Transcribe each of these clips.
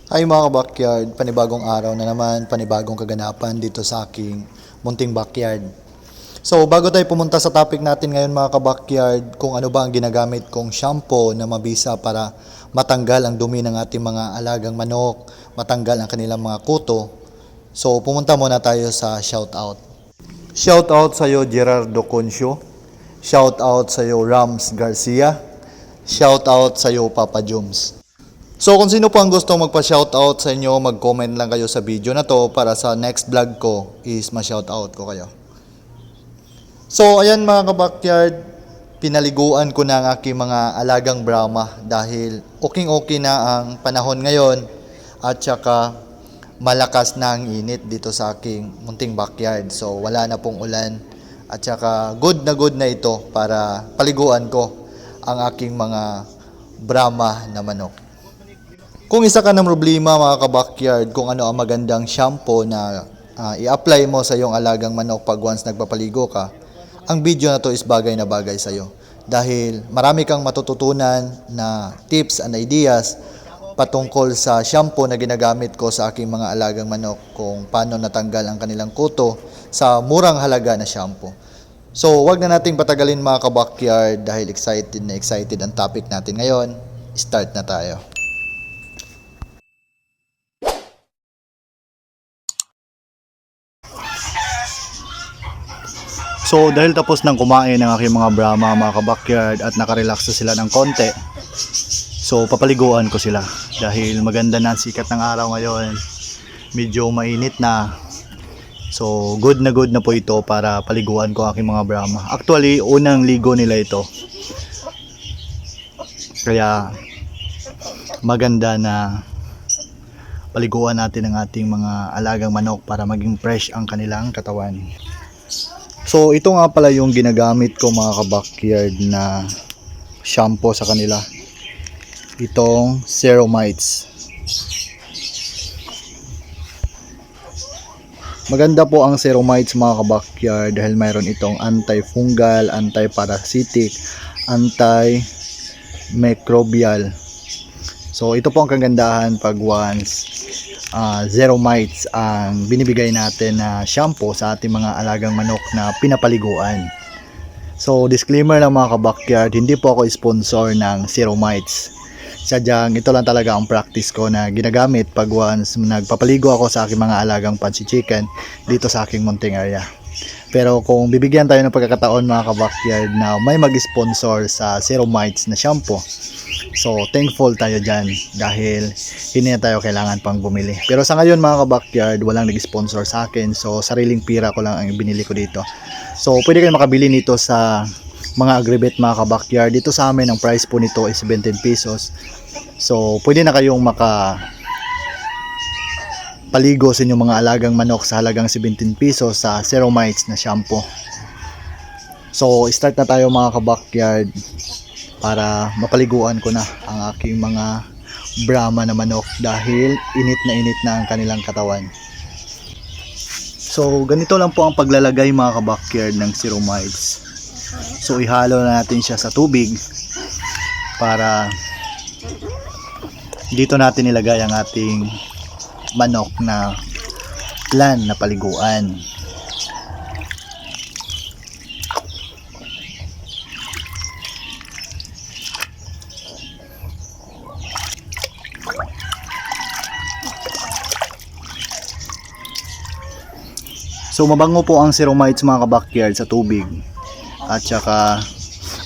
Ay mga backyard, panibagong araw na naman, panibagong kaganapan dito sa aking munting backyard. So bago tayo pumunta sa topic natin ngayon mga ka-backyard, kung ano ba ang ginagamit kong shampoo na mabisa para matanggal ang dumi ng ating mga alagang manok, matanggal ang kanilang mga kuto. So pumunta muna tayo sa shoutout. Shoutout sa iyo Gerardo Concio, shoutout sa iyo Rams Garcia, shoutout sa iyo Papa Joms. So kung sino po ang gusto magpa-shoutout sa inyo, mag-comment lang kayo sa video na to para sa next vlog ko is ma-shoutout ko kayo. So ayan mga ka-backyard, pinaliguan ko na ang aking mga alagang Brahma dahil okay na ang panahon ngayon at saka malakas na ang init dito sa aking munting backyard. So wala na pong ulan at saka good na ito para paliguan ko ang aking mga Brahma na manok. Kung isa ka ng problema mga ka-backyard kung ano ang magandang shampoo na i-apply mo sa iyong alagang manok pag once nagpapaligo ka, ang video na to is bagay na bagay sa iyo. Dahil marami kang matututunan na tips and ideas patungkol sa shampoo na ginagamit ko sa aking mga alagang manok kung paano natanggal ang kanilang kuto sa murang halaga na shampoo. So wag na nating patagalin mga ka-backyard dahil excited ang topic natin ngayon. Start na tayo. So dahil tapos nang kumain ng aking mga Brahma mga ka-backyard at nakarelax na sila ng konti, so papaliguan ko sila dahil maganda na ang sikat ng araw ngayon, medyo mainit na. So good na po ito para paliguan ko aking mga Brahma. Actually unang ligo nila ito, kaya maganda na paliguan natin ang ating mga alagang manok para maging fresh ang kanilang katawan. So ito nga pala yung ginagamit ko mga ka-backyard na shampoo sa kanila. Itong Ceromites. Maganda po ang Ceromites mga ka-backyard dahil mayroon itong anti-fungal, anti-parasitic, anti-microbial. So ito po ang kagandahan pag once Ceromites ang binibigay natin na shampoo sa ating mga alagang manok na pinapaliguan. So disclaimer lang mga ka-backyard, hindi po ako sponsor ng Ceromites. Sadyang ito lang talaga ang practice ko na ginagamit pag once nagpapaligo ako sa aking mga alagang pansi chicken dito sa aking munting area. Pero kung bibigyan tayo ng pagkakataon mga ka-backyard na may mag-sponsor sa Ceromites na shampoo, so thankful tayo dyan dahil hindi na tayo kailangan pang bumili. Pero sa ngayon mga ka-backyard, walang nag-sponsor sa akin, so sariling pira ko lang ang binili ko dito. So pwede kayo makabili nito sa mga agribet mga ka-backyard. Dito sa amin ang price po nito is 17 pesos. So pwede na kayong paligo sa inyong mga alagang manok sa halagang 17 pesos sa Ceromites na shampoo. So start na tayo mga ka-backyard para mapaliguan ko na ang aking mga Brahma na manok dahil init na ang kanilang katawan. So ganito lang po ang paglalagay mga ka-backyard ng Ceromites. So ihalo na natin siya sa tubig para dito natin ilagay ang ating manok na plan na paliguan. So mabango po ang Ceromites mga ka-backyard sa tubig at saka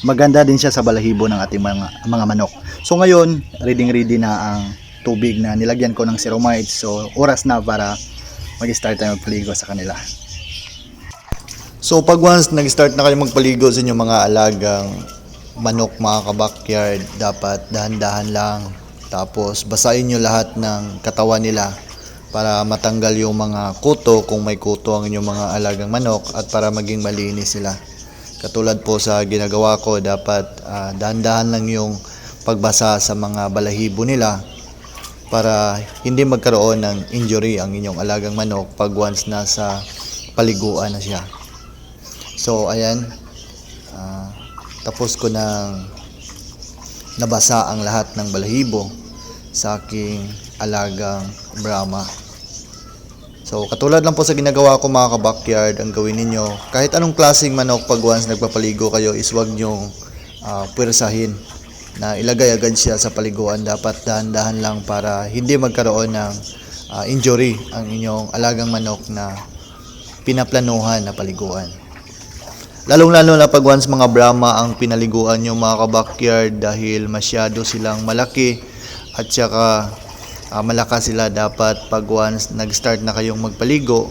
maganda din siya sa balahibo ng ating mga manok. So ngayon ready na ang tubig na nilagyan ko ng Ceromites, so oras na para mag-start tayo magpaligo sa kanila. So pag once nag-start na kayo magpaligo sa inyong mga alagang manok mga ka-backyard, dapat dahan-dahan lang, tapos basahin nyo lahat ng katawan nila para matanggal yung mga kuto kung may kuto ang inyong mga alagang manok at para maging malinis sila. Katulad po sa ginagawa ko, dapat dahan-dahan lang yung pagbasa sa mga balahibo nila para hindi magkaroon ng injury ang inyong alagang manok pag once nasa paliguan na siya. So ayan, tapos ko nang nabasa ang lahat ng balahibo. sa aking alagang Brahma. So, katulad lang po sa ginagawa ko mga ka-backyard, ang gawin ninyo, kahit anong klaseng manok pag once nagpapaligo kayo is huwag nyong pwersahin na ilagay agad siya sa paliguan. Dapat dahan-dahan lang para hindi magkaroon ng injury ang inyong alagang manok na pinaplanuhan na paliguan. Lalong-lalo na pag once mga Brahma ang pinaliguan nyo mga ka-backyard dahil masyado silang malaki at saka malakas sila. Dapat pag once nag-start na kayong magpaligo,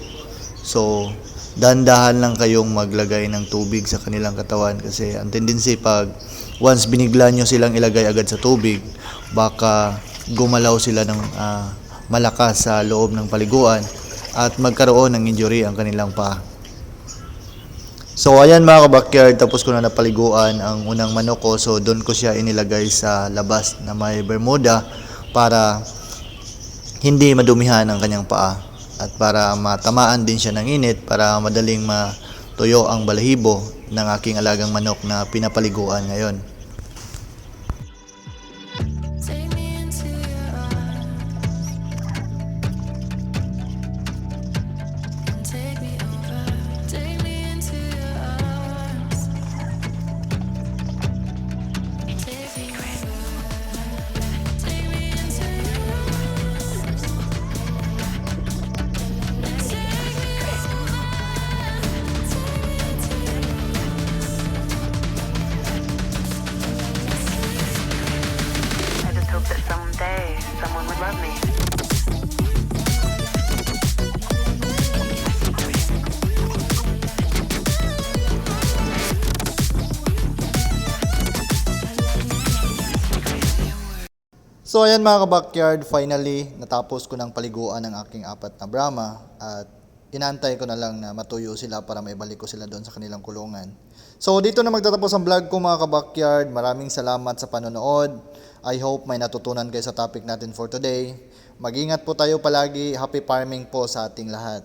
so dahan-dahan lang kayong maglagay ng tubig sa kanilang katawan kasi ang tendency pag once binigla nyo silang ilagay agad sa tubig, baka gumalaw sila ng malakas sa loob ng paliguan at magkaroon ng injury ang kanilang paa. So ayan mga ka-backyard, tapos ko na napaliguan ang unang manok ko. So doon ko siya inilagay sa labas na may bermuda para hindi madumihan ang kanyang paa at para matamaan din siya ng init para madaling matuyo ang balahibo ng aking alagang manok na pinapaliguan ngayon. Take me into your arms and take me over. Take me into your arms. Take me over. Take me into your arms. Take me over. I just hope that someday someone would love me. So ayan mga ka-backyard, finally natapos ko ng paliguan ng aking 4 na Brahma at inantay ko na lang na matuyo sila para maibalik ko sila doon sa kanilang kulungan. So dito na magtatapos ang vlog ko mga ka-backyard. Maraming salamat sa panonood. I hope may natutunan kayo sa topic natin for today. Mag-ingat po tayo palagi. Happy farming po sa ating lahat.